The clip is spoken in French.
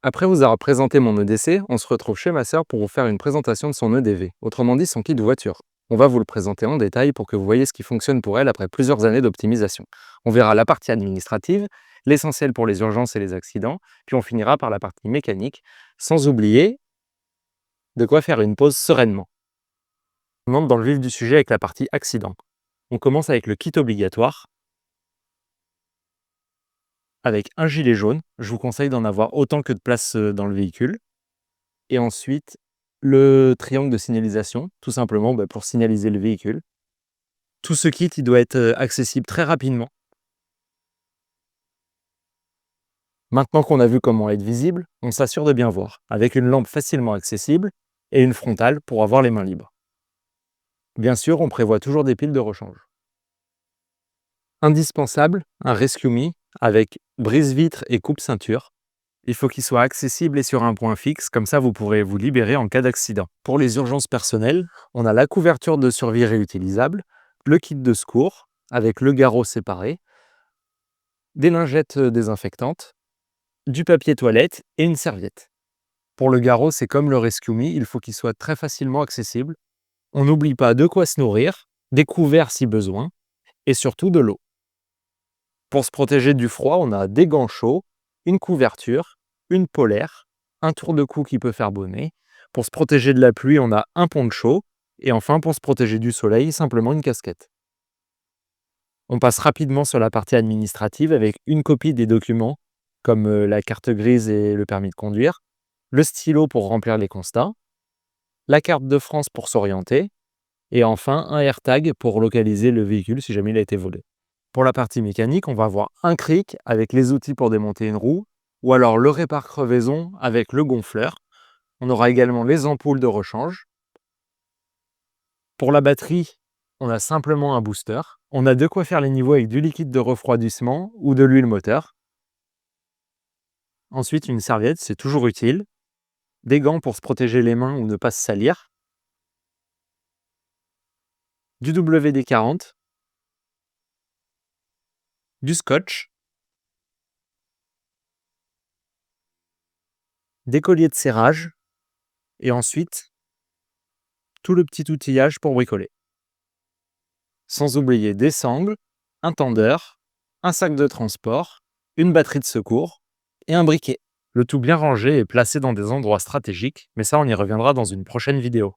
Après vous avoir présenté mon EDC, on se retrouve chez ma sœur pour vous faire une présentation de son EDV, autrement dit son kit de voiture. On va vous le présenter en détail pour que vous voyez ce qui fonctionne pour elle après plusieurs années d'optimisation. On verra la partie administrative, l'essentiel pour les urgences et les accidents, puis on finira par la partie mécanique, sans oublier de quoi faire une pause sereinement. On entre dans le vif du sujet avec la partie accident. On commence avec le kit obligatoire, avec un gilet jaune. Je vous conseille d'en avoir autant que de place dans le véhicule. Et ensuite, le triangle de signalisation, tout simplement pour signaliser le véhicule. Tout ce kit, il doit être accessible très rapidement. Maintenant qu'on a vu comment être visible, on s'assure de bien voir, avec une lampe facilement accessible et une frontale pour avoir les mains libres. Bien sûr, on prévoit toujours des piles de rechange. Indispensable, un Rescue Me avec brise-vitre et coupe-ceinture. Il faut qu'il soit accessible et sur un point fixe, comme ça vous pourrez vous libérer en cas d'accident. Pour les urgences personnelles, on a la couverture de survie réutilisable, le kit de secours avec le garrot séparé, des lingettes désinfectantes, du papier toilette et une serviette. Pour le garrot, c'est comme le Rescue Me, il faut qu'il soit très facilement accessible. On n'oublie pas de quoi se nourrir, des couverts si besoin, et surtout de l'eau. Pour se protéger du froid, on a des gants chauds, une couverture, une polaire, un tour de cou qui peut faire bonnet. Pour se protéger de la pluie, on a un poncho. Et enfin, pour se protéger du soleil, simplement une casquette. On passe rapidement sur la partie administrative avec une copie des documents, comme la carte grise et le permis de conduire, le stylo pour remplir les constats, la carte de France pour s'orienter, et enfin un AirTag pour localiser le véhicule si jamais il a été volé. Pour la partie mécanique, on va avoir un cric avec les outils pour démonter une roue, ou alors le répare-crevaison avec le gonfleur. On aura également les ampoules de rechange. Pour la batterie, on a simplement un booster. On a de quoi faire les niveaux avec du liquide de refroidissement ou de l'huile moteur. Ensuite, une serviette, c'est toujours utile. Des gants pour se protéger les mains ou ne pas se salir. Du WD-40. Du scotch. Des colliers de serrage. Et ensuite, tout le petit outillage pour bricoler. Sans oublier des sangles, un tendeur, un sac de transport, une batterie de secours et un briquet. Le tout bien rangé et placé dans des endroits stratégiques, mais ça on y reviendra dans une prochaine vidéo.